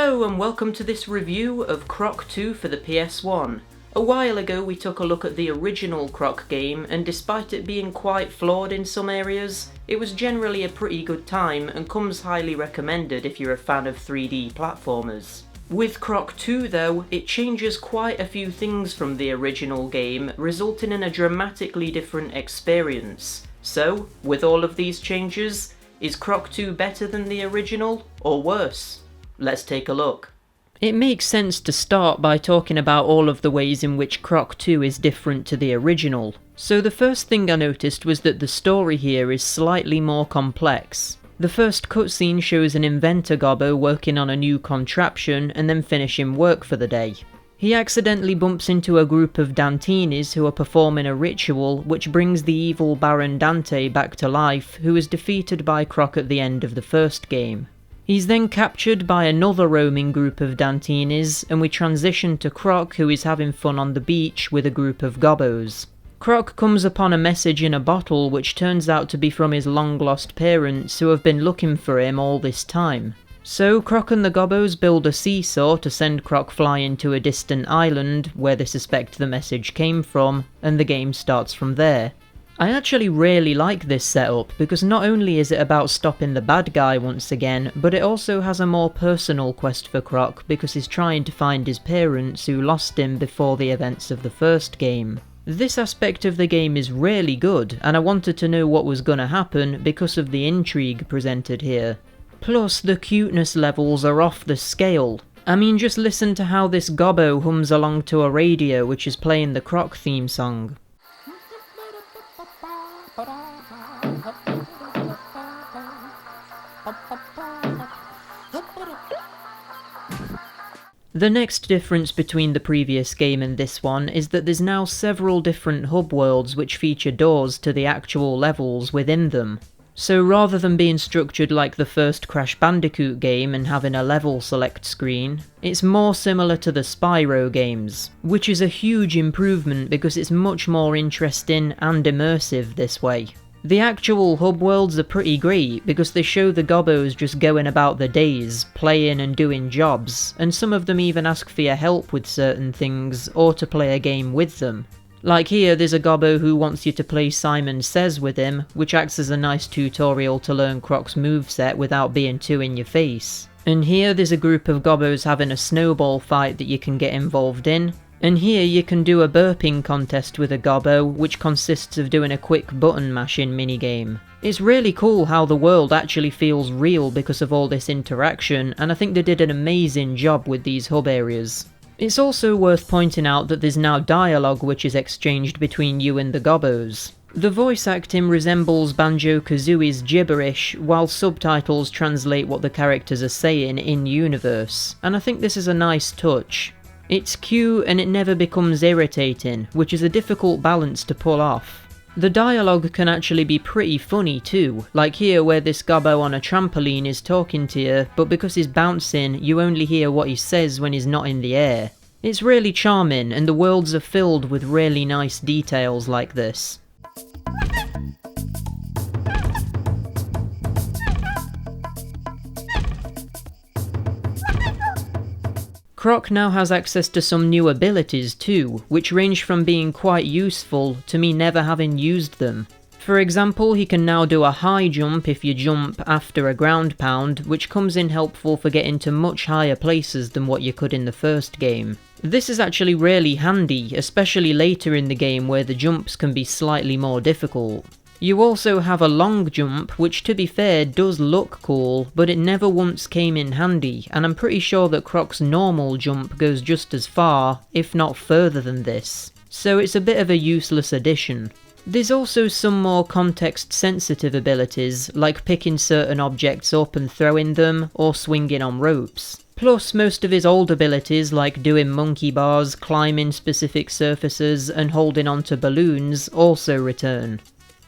Hello and welcome to this review of Croc 2 for the PS1. A while ago we took a look at the original Croc game, and despite it being quite flawed in some areas, it was generally a pretty good time and comes highly recommended if you're a fan of 3D platformers. With Croc 2 though, it changes quite a few things from the original game, resulting in a dramatically different experience. So, with all of these changes, is Croc 2 better than the original, or worse? Let's take a look. It makes sense to start by talking about all of the ways in which Croc 2 is different to the original. So the first thing I noticed was that the story here is slightly more complex. The first cutscene shows an inventor gobbo working on a new contraption and then finishing work for the day. He accidentally bumps into a group of Dantinis who are performing a ritual which brings the evil Baron Dante back to life, who was defeated by Croc at the end of the first game. He's then captured by another roaming group of Dantinis, and we transition to Croc, who is having fun on the beach with a group of gobbos. Croc comes upon a message in a bottle which turns out to be from his long-lost parents who have been looking for him all this time. So Croc and the gobbos build a seesaw to send Croc flying to a distant island where they suspect the message came from, and the game starts from there. I actually really like this setup because not only is it about stopping the bad guy once again, but it also has a more personal quest for Croc because he's trying to find his parents who lost him before the events of the first game. This aspect of the game is really good, and I wanted to know what was gonna happen because of the intrigue presented here. Plus, the cuteness levels are off the scale. I mean, just listen to how this gobbo hums along to a radio which is playing the Croc theme song. The next difference between the previous game and this one is that there's now several different hub worlds which feature doors to the actual levels within them. So rather than being structured like the first Crash Bandicoot game and having a level select screen, it's more similar to the Spyro games, which is a huge improvement because it's much more interesting and immersive this way. The actual hub worlds are pretty great because they show the gobbos just going about their days, playing and doing jobs, and some of them even ask for your help with certain things or to play a game with them. Like here, there's a gobbo who wants you to play Simon Says with him, which acts as a nice tutorial to learn Croc's moveset without being too in your face. And here there's a group of gobbos having a snowball fight that you can get involved in. And here you can do a burping contest with a gobbo, which consists of doing a quick button mashing minigame. It's really cool how the world actually feels real because of all this interaction, and I think they did an amazing job with these hub areas. It's also worth pointing out that there's now dialogue which is exchanged between you and the gobbos. The voice acting resembles Banjo-Kazooie's gibberish, while subtitles translate what the characters are saying in-universe, and I think this is a nice touch. It's cute and it never becomes irritating, which is a difficult balance to pull off. The dialogue can actually be pretty funny too, like here where this gobbo on a trampoline is talking to you, but because he's bouncing, you only hear what he says when he's not in the air. It's really charming, and the worlds are filled with really nice details like this. Croc now has access to some new abilities too, which range from being quite useful to me never having used them. For example, he can now do a high jump if you jump after a ground pound, which comes in helpful for getting to much higher places than what you could in the first game. This is actually really handy, especially later in the game where the jumps can be slightly more difficult. You also have a long jump, which to be fair does look cool, but it never once came in handy, and I'm pretty sure that Croc's normal jump goes just as far, if not further than this, so it's a bit of a useless addition. There's also some more context-sensitive abilities, like picking certain objects up and throwing them, or swinging on ropes. Plus, most of his old abilities, like doing monkey bars, climbing specific surfaces, and holding onto balloons, also return.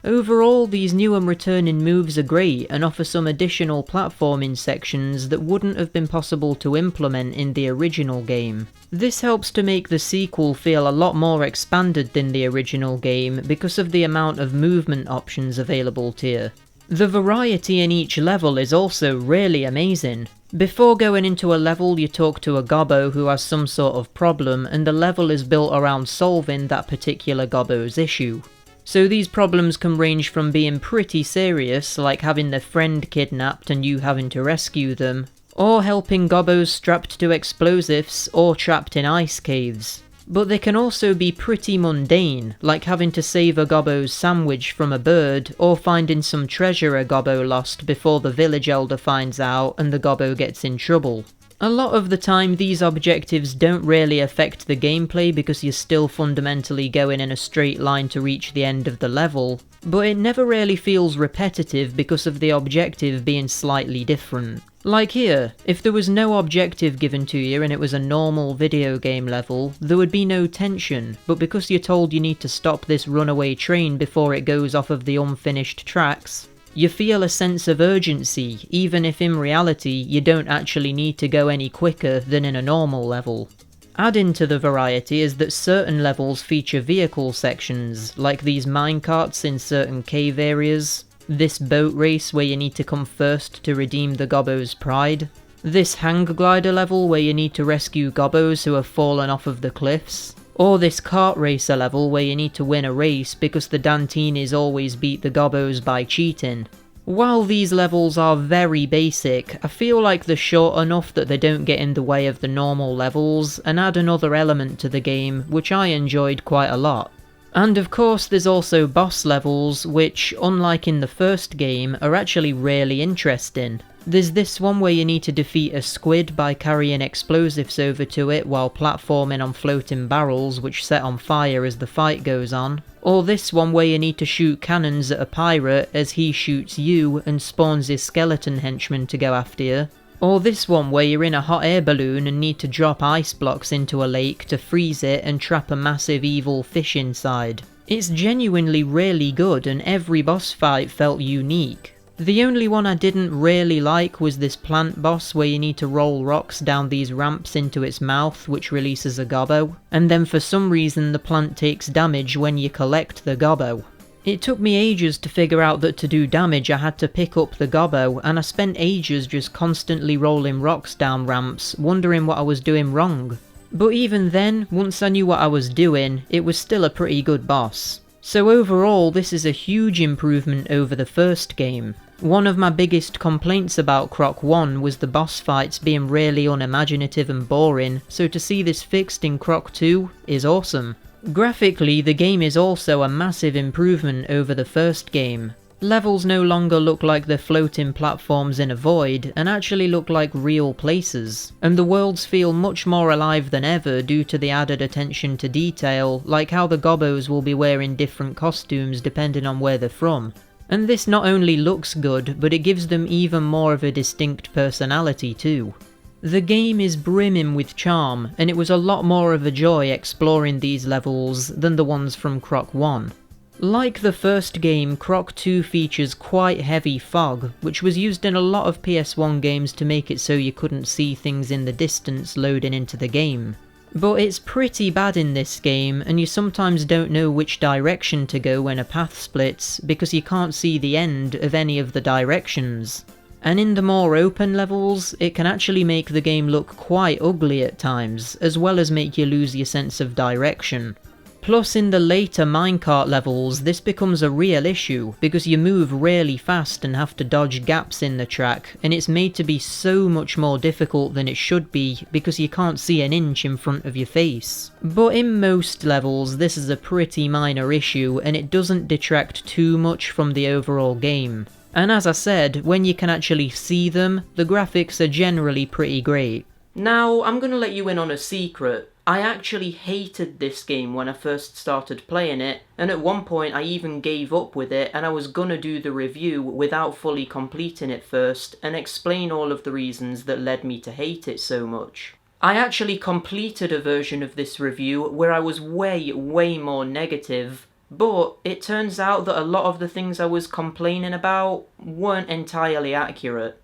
Overall, these new and returning moves are great and offer some additional platforming sections that wouldn't have been possible to implement in the original game. This helps to make the sequel feel a lot more expanded than the original game because of the amount of movement options available to you. The variety in each level is also really amazing. Before going into a level, you talk to a gobbo who has some sort of problem, and the level is built around solving that particular gobbo's issue. So these problems can range from being pretty serious, like having their friend kidnapped and you having to rescue them, or helping gobbos strapped to explosives or trapped in ice caves. But they can also be pretty mundane, like having to save a gobbo's sandwich from a bird, or finding some treasure a gobbo lost before the village elder finds out and the gobbo gets in trouble. A lot of the time these objectives don't really affect the gameplay because you're still fundamentally going in a straight line to reach the end of the level, but it never really feels repetitive because of the objective being slightly different. Like here, if there was no objective given to you and it was a normal video game level, there would be no tension, but because you're told you need to stop this runaway train before it goes off of the unfinished tracks, you feel a sense of urgency, even if in reality you don't actually need to go any quicker than in a normal level. Adding to the variety is that certain levels feature vehicle sections, like these minecarts in certain cave areas, this boat race where you need to come first to redeem the gobbo's pride, this hang glider level where you need to rescue gobbos who have fallen off of the cliffs, or this kart racer level where you need to win a race because the Dantinis always beat the gobbos by cheating. While these levels are very basic, I feel like they're short enough that they don't get in the way of the normal levels and add another element to the game, which I enjoyed quite a lot. And of course there's also boss levels, which, unlike in the first game, are actually really interesting. There's this one where you need to defeat a squid by carrying explosives over to it while platforming on floating barrels which set on fire as the fight goes on. Or this one where you need to shoot cannons at a pirate as he shoots you and spawns his skeleton henchman to go after you. Or this one where you're in a hot air balloon and need to drop ice blocks into a lake to freeze it and trap a massive evil fish inside. It's genuinely really good and every boss fight felt unique. The only one I didn't really like was this plant boss where you need to roll rocks down these ramps into its mouth which releases a gobbo, and then for some reason the plant takes damage when you collect the gobbo. It took me ages to figure out that to do damage I had to pick up the gobbo, and I spent ages just constantly rolling rocks down ramps, wondering what I was doing wrong. But even then, once I knew what I was doing, it was still a pretty good boss. So overall, this is a huge improvement over the first game. One of my biggest complaints about Croc 1 was the boss fights being really unimaginative and boring, so to see this fixed in Croc 2 is awesome. Graphically, the game is also a massive improvement over the first game. Levels no longer look like they're floating platforms in a void, and actually look like real places, and the worlds feel much more alive than ever due to the added attention to detail, like how the gobbos will be wearing different costumes depending on where they're from. And this not only looks good, but it gives them even more of a distinct personality too. The game is brimming with charm, and it was a lot more of a joy exploring these levels than the ones from Croc 1. Like the first game, Croc 2 features quite heavy fog, which was used in a lot of PS1 games to make it so you couldn't see things in the distance loading into the game. But it's pretty bad in this game, and you sometimes don't know which direction to go when a path splits, because you can't see the end of any of the directions. And in the more open levels, it can actually make the game look quite ugly at times, as well as make you lose your sense of direction. Plus in the later minecart levels, this becomes a real issue, because you move really fast and have to dodge gaps in the track, and it's made to be so much more difficult than it should be, because you can't see an inch in front of your face. But in most levels, this is a pretty minor issue, and it doesn't detract too much from the overall game. And as I said, when you can actually see them, the graphics are generally pretty great. Now, I'm gonna let you in on a secret. I actually hated this game when I first started playing it, and at one point I even gave up with it and I was gonna do the review without fully completing it first and explain all of the reasons that led me to hate it so much. I actually completed a version of this review where I was way more negative, but it turns out that a lot of the things I was complaining about weren't entirely accurate.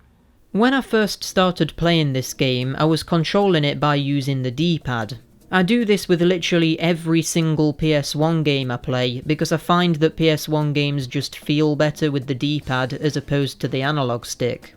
When I first started playing this game, I was controlling it by using the D-pad. I do this with literally every single PS1 game I play, because I find that PS1 games just feel better with the D-pad as opposed to the analog stick.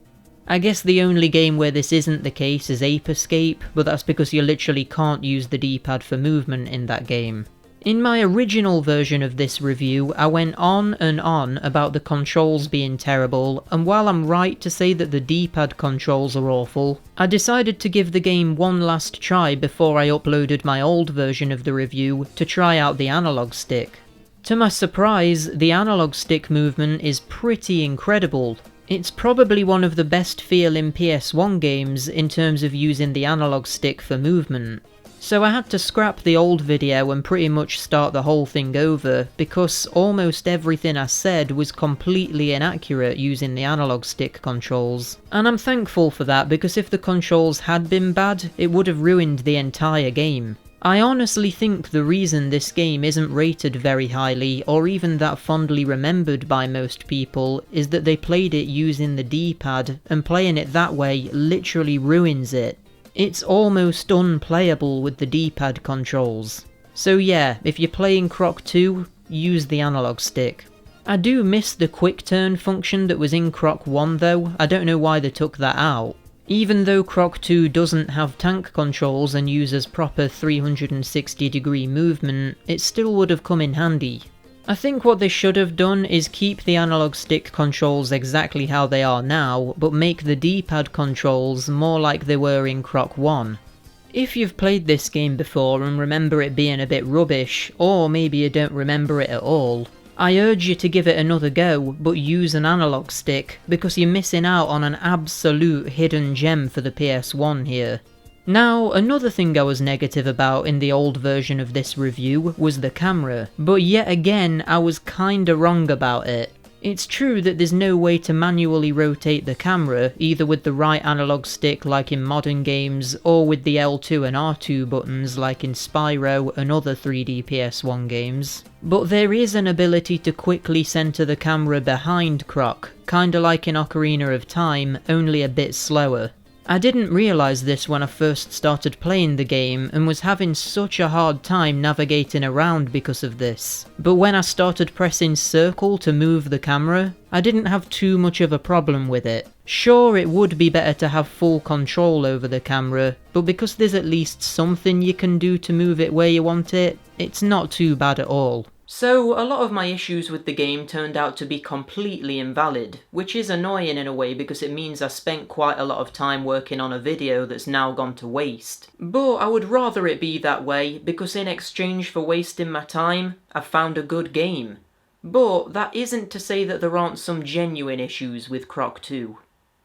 I guess the only game where this isn't the case is Ape Escape, but that's because you literally can't use the D-pad for movement in that game. In my original version of this review, I went on and on about the controls being terrible, and while I'm right to say that the D-pad controls are awful, I decided to give the game one last try before I uploaded my old version of the review to try out the analog stick. To my surprise, the analog stick movement is pretty incredible. It's probably one of the best feeling PS1 games in terms of using the analog stick for movement. So I had to scrap the old video and pretty much start the whole thing over, because almost everything I said was completely inaccurate using the analog stick controls. And I'm thankful for that, because if the controls had been bad, it would have ruined the entire game. I honestly think the reason this game isn't rated very highly, or even that fondly remembered by most people, is that they played it using the D-pad, and playing it that way literally ruins it. It's almost unplayable with the D-pad controls. So yeah, if you're playing Croc 2, use the analog stick. I do miss the quick turn function that was in Croc 1 though. I don't know why they took that out. Even though Croc 2 doesn't have tank controls and uses proper 360-degree movement, it still would have come in handy. I think what they should have done is keep the analog stick controls exactly how they are now, but make the D-pad controls more like they were in Croc 1. If you've played this game before and remember it being a bit rubbish, or maybe you don't remember it at all, I urge you to give it another go, but use an analog stick, because you're missing out on an absolute hidden gem for the PS1 here. Now, another thing I was negative about in the old version of this review was the camera, but yet again I was kinda wrong about it. It's true that there's no way to manually rotate the camera, either with the right analog stick like in modern games, or with the L2 and R2 buttons like in Spyro and other 3D PS1 games. But there is an ability to quickly center the camera behind Croc, kinda like in Ocarina of Time, only a bit slower. I didn't realise this when I first started playing the game, and was having such a hard time navigating around because of this. But when I started pressing circle to move the camera, I didn't have too much of a problem with it. Sure, it would be better to have full control over the camera, but because there's at least something you can do to move it where you want it, it's not too bad at all. So, a lot of my issues with the game turned out to be completely invalid, which is annoying in a way because it means I spent quite a lot of time working on a video that's now gone to waste. But I would rather it be that way, because in exchange for wasting my time, I've found a good game. But that isn't to say that there aren't some genuine issues with Croc 2.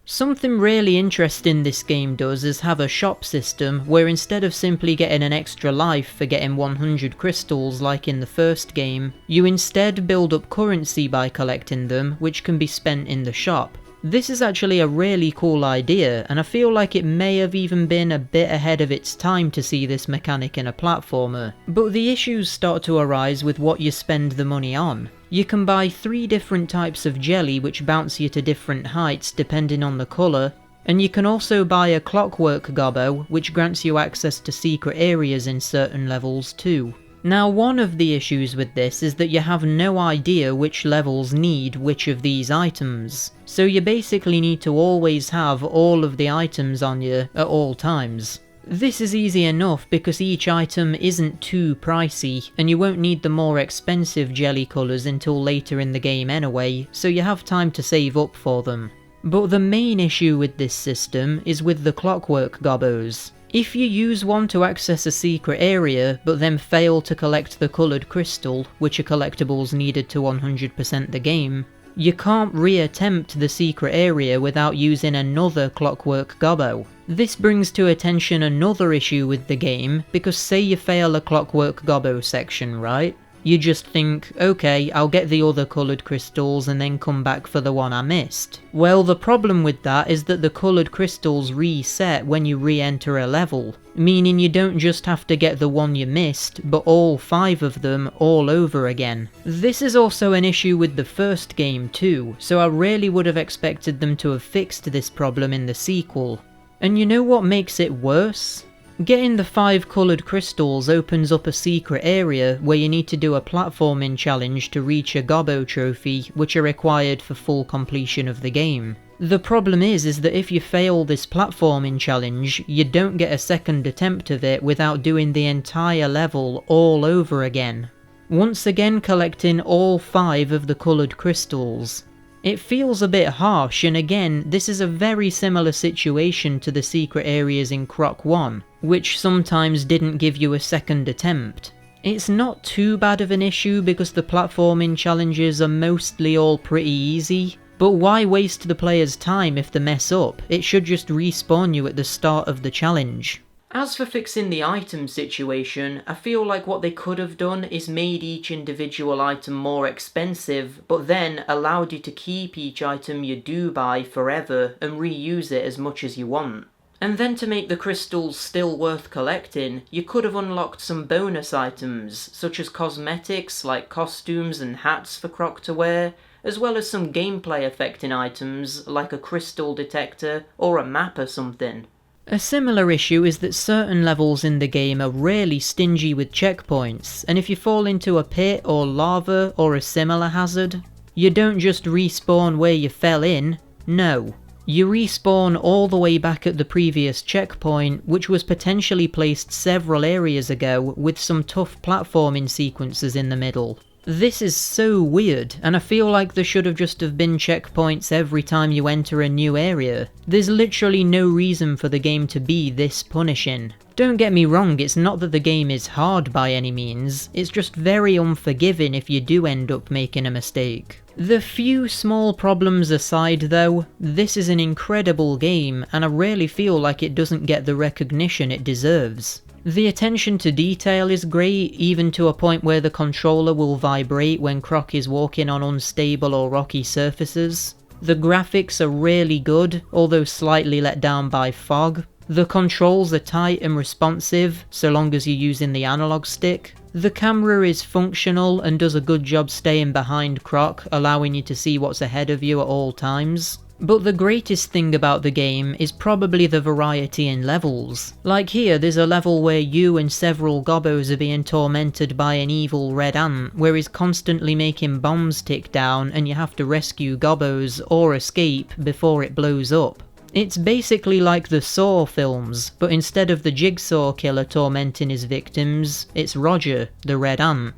Something really interesting this game does is have a shop system where instead of simply getting an extra life for getting 100 crystals like in the first game, you instead build up currency by collecting them, which can be spent in the shop. This is actually a really cool idea, and I feel like it may have even been a bit ahead of its time to see this mechanic in a platformer. But the issues start to arise with what you spend the money on. You can buy 3 different types of jelly which bounce you to different heights depending on the colour, and you can also buy a clockwork gobbo which grants you access to secret areas in certain levels too. Now, one of the issues with this is that you have no idea which levels need which of these items, so you basically need to always have all of the items on you at all times. This is easy enough because each item isn't too pricey, and you won't need the more expensive jelly colours until later in the game anyway, so you have time to save up for them. But the main issue with this system is with the clockwork gobbos. If you use one to access a secret area, but then fail to collect the coloured crystal, which are collectibles needed to 100% the game, you can't re-attempt the secret area without using another clockwork gobbo. This brings to attention another issue with the game, because say you fail a clockwork gobbo section, right? You just think, okay, I'll get the other coloured crystals and then come back for the one I missed. Well, the problem with that is that the coloured crystals reset when you re-enter a level, meaning you don't just have to get the one you missed, but all 5 of them all over again. This is also an issue with the first game too, so I really would have expected them to have fixed this problem in the sequel. And you know what makes it worse? Getting the 5 coloured crystals opens up a secret area where you need to do a platforming challenge to reach a Gobbo trophy, which are required for full completion of the game. The problem is that if you fail this platforming challenge, you don't get a second attempt of it without doing the entire level all over again. Once again collecting all 5 of the coloured crystals. It feels a bit harsh, and again, this is a very similar situation to the secret areas in Croc 1, which sometimes didn't give you a second attempt. It's not too bad of an issue because the platforming challenges are mostly all pretty easy, but why waste the player's time if they mess up? It should just respawn you at the start of the challenge. As for fixing the item situation, I feel like what they could have done is made each individual item more expensive, but then allowed you to keep each item you do buy forever and reuse it as much as you want. And then to make the crystals still worth collecting, you could have unlocked some bonus items, such as cosmetics like costumes and hats for Croc to wear, as well as some gameplay affecting items like a crystal detector or a map or something. A similar issue is that certain levels in the game are really stingy with checkpoints, and if you fall into a pit or lava or a similar hazard, you don't just respawn where you fell in, no. You respawn all the way back at the previous checkpoint, which was potentially placed several areas ago with some tough platforming sequences in the middle. This is so weird, and I feel like there should have just have been checkpoints every time you enter a new area. There's literally no reason for the game to be this punishing. Don't get me wrong, it's not that the game is hard by any means, it's just very unforgiving if you do end up making a mistake. The few small problems aside though, this is an incredible game, and I really feel like it doesn't get the recognition it deserves. The attention to detail is great, even to a point where the controller will vibrate when Croc is walking on unstable or rocky surfaces. The graphics are really good, although slightly let down by fog. The controls are tight and responsive, so long as you're using the analog stick. The camera is functional and does a good job staying behind Croc, allowing you to see what's ahead of you at all times. But the greatest thing about the game is probably the variety in levels. Like here, there's a level where you and several gobbos are being tormented by an evil red ant, where he's constantly making bombs tick down and you have to rescue gobbos or escape before it blows up. It's basically like the Saw films, but instead of the jigsaw killer tormenting his victims, it's Roger, the red ant.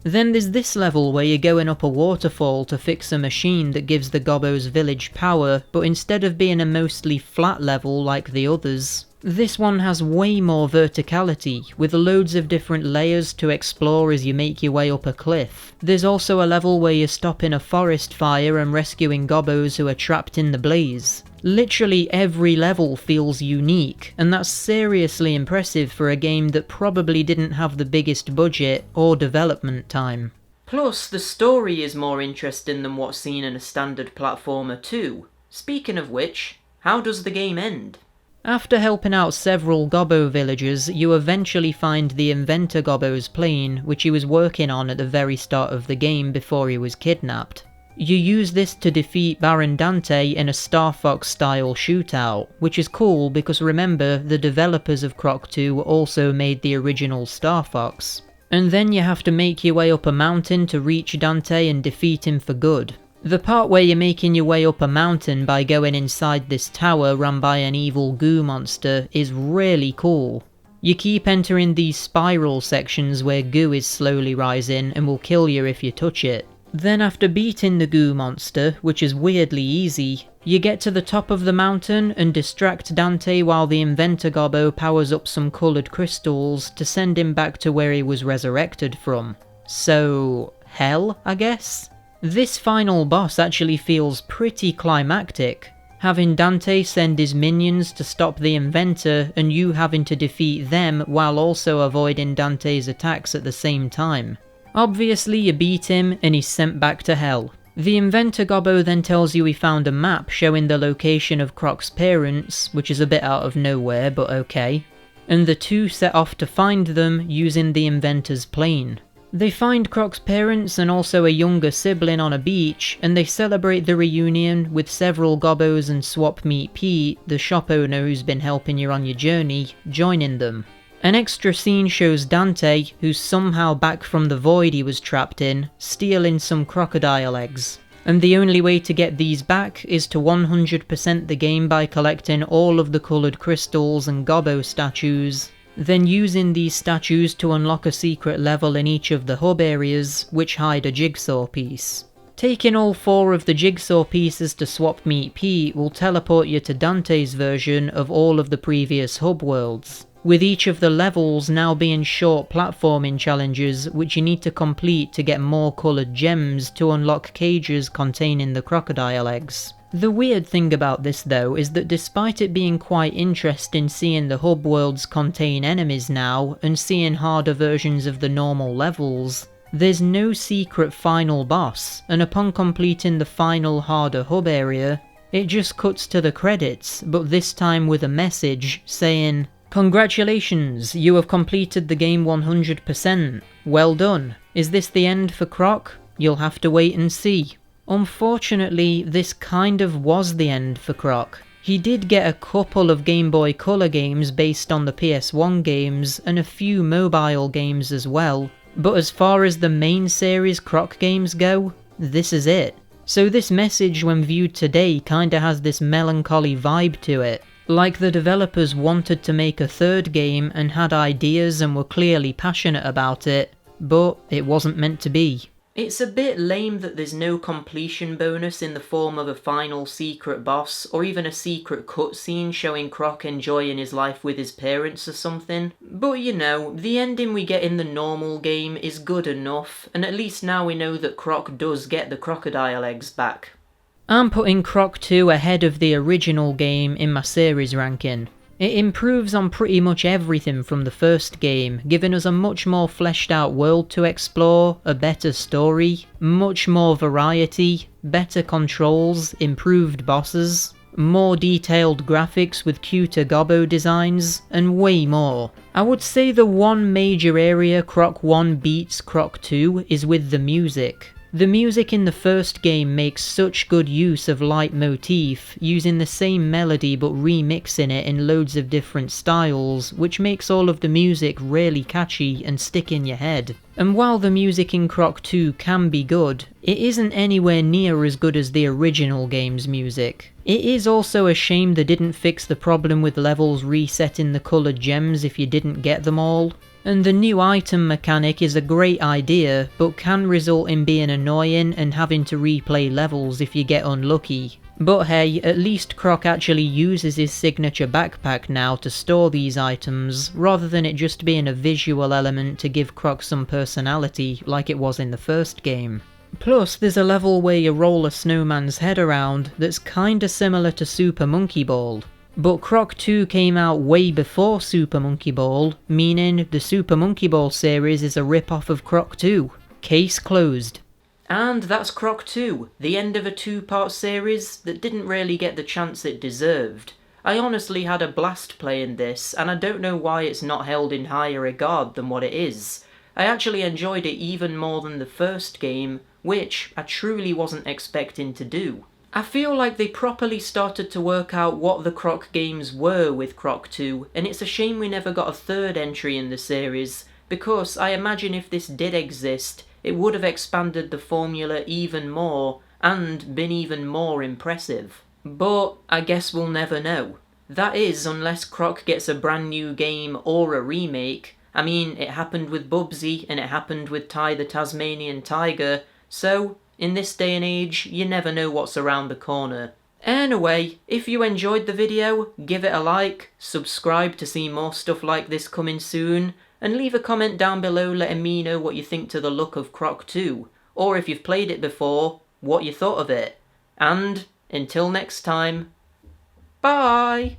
Then there's this level where you're going up a waterfall to fix a machine that gives the Gobbo's village power, but instead of being a mostly flat level like the others, this one has way more verticality, with loads of different layers to explore as you make your way up a cliff. There's also a level where you're stopping a forest fire and rescuing Gobbos who are trapped in the blaze. Literally every level feels unique, and that's seriously impressive for a game that probably didn't have the biggest budget or development time. Plus, the story is more interesting than what's seen in a standard platformer too. Speaking of which, how does the game end? After helping out several Gobbo villagers, you eventually find the Inventor Gobbo's plane, which he was working on at the very start of the game before he was kidnapped. You use this to defeat Baron Dante in a Star Fox style shootout, which is cool because remember, the developers of Croc 2 also made the original Star Fox. And then you have to make your way up a mountain to reach Dante and defeat him for good. The part where you're making your way up a mountain by going inside this tower run by an evil goo monster is really cool. You keep entering these spiral sections where goo is slowly rising and will kill you if you touch it. Then after beating the goo monster, which is weirdly easy, you get to the top of the mountain and distract Dante while the Inventor Gobbo powers up some coloured crystals to send him back to where he was resurrected from. So, hell, I guess? This final boss actually feels pretty climactic, having Dante send his minions to stop the Inventor and you having to defeat them while also avoiding Dante's attacks at the same time. Obviously you beat him and he's sent back to hell. The Inventor Gobbo then tells you he found a map showing the location of Croc's parents, which is a bit out of nowhere, but okay. And the two set off to find them using the Inventor's plane. They find Croc's parents and also a younger sibling on a beach, and they celebrate the reunion with several gobbos and Swap Meet Pete, the shop owner who's been helping you on your journey, joining them. An extra scene shows Dante, who's somehow back from the void he was trapped in, stealing some crocodile eggs. And the only way to get these back is to 100% the game by collecting all of the coloured crystals and gobbo statues, then using these statues to unlock a secret level in each of the hub areas, which hide a jigsaw piece. Taking all 4 of the jigsaw pieces to Swap Meet Pete will teleport you to Dante's version of all of the previous hub worlds, with each of the levels now being short platforming challenges which you need to complete to get more coloured gems to unlock cages containing the crocodile eggs. The weird thing about this though is that despite it being quite interesting seeing the hub worlds contain enemies now and seeing harder versions of the normal levels, there's no secret final boss, and upon completing the final harder hub area, it just cuts to the credits, but this time with a message saying, "Congratulations, you have completed the game 100%. Well done. Is this the end for Croc? You'll have to wait and see." Unfortunately, this kind of was the end for Croc. He did get a couple of Game Boy Color games based on the PS1 games, and a few mobile games as well, but as far as the main series Croc games go, this is it. So this message when viewed today kinda has this melancholy vibe to it. Like the developers wanted to make a third game and had ideas and were clearly passionate about it, but it wasn't meant to be. It's a bit lame that there's no completion bonus in the form of a final secret boss, or even a secret cutscene showing Croc enjoying his life with his parents or something. But you know, the ending we get in the normal game is good enough, and at least now we know that Croc does get the crocodile eggs back. I'm putting Croc 2 ahead of the original game in my series ranking. It improves on pretty much everything from the first game, giving us a much more fleshed out world to explore, a better story, much more variety, better controls, improved bosses, more detailed graphics with cuter gobbo designs, and way more. I would say the one major area Croc 1 beats Croc 2 is with the music. The music in the first game makes such good use of leitmotif, using the same melody but remixing it in loads of different styles, which makes all of the music really catchy and stick in your head. And while the music in Croc 2 can be good, it isn't anywhere near as good as the original game's music. It is also a shame they didn't fix the problem with levels resetting the coloured gems if you didn't get them all. And the new item mechanic is a great idea, but can result in being annoying and having to replay levels if you get unlucky. But hey, at least Croc actually uses his signature backpack now to store these items, rather than it just being a visual element to give Croc some personality like it was in the first game. Plus, there's a level where you roll a snowman's head around that's kinda similar to Super Monkey Ball. But Croc 2 came out way before Super Monkey Ball, meaning the Super Monkey Ball series is a rip-off of Croc 2. Case closed. And that's Croc 2, the end of a 2-part series that didn't really get the chance it deserved. I honestly had a blast playing this, and I don't know why it's not held in higher regard than what it is. I actually enjoyed it even more than the first game, which I truly wasn't expecting to do. I feel like they properly started to work out what the Croc games were with Croc 2, and it's a shame we never got a third entry in the series, because I imagine if this did exist, it would have expanded the formula even more, and been even more impressive. But I guess we'll never know. That is, unless Croc gets a brand new game or a remake. I mean, it happened with Bubsy, and it happened with Ty the Tasmanian Tiger, so in this day and age, you never know what's around the corner. Anyway, if you enjoyed the video, give it a like, subscribe to see more stuff like this coming soon, and leave a comment down below letting me know what you think to the look of Croc 2, or if you've played it before, what you thought of it. And until next time, bye!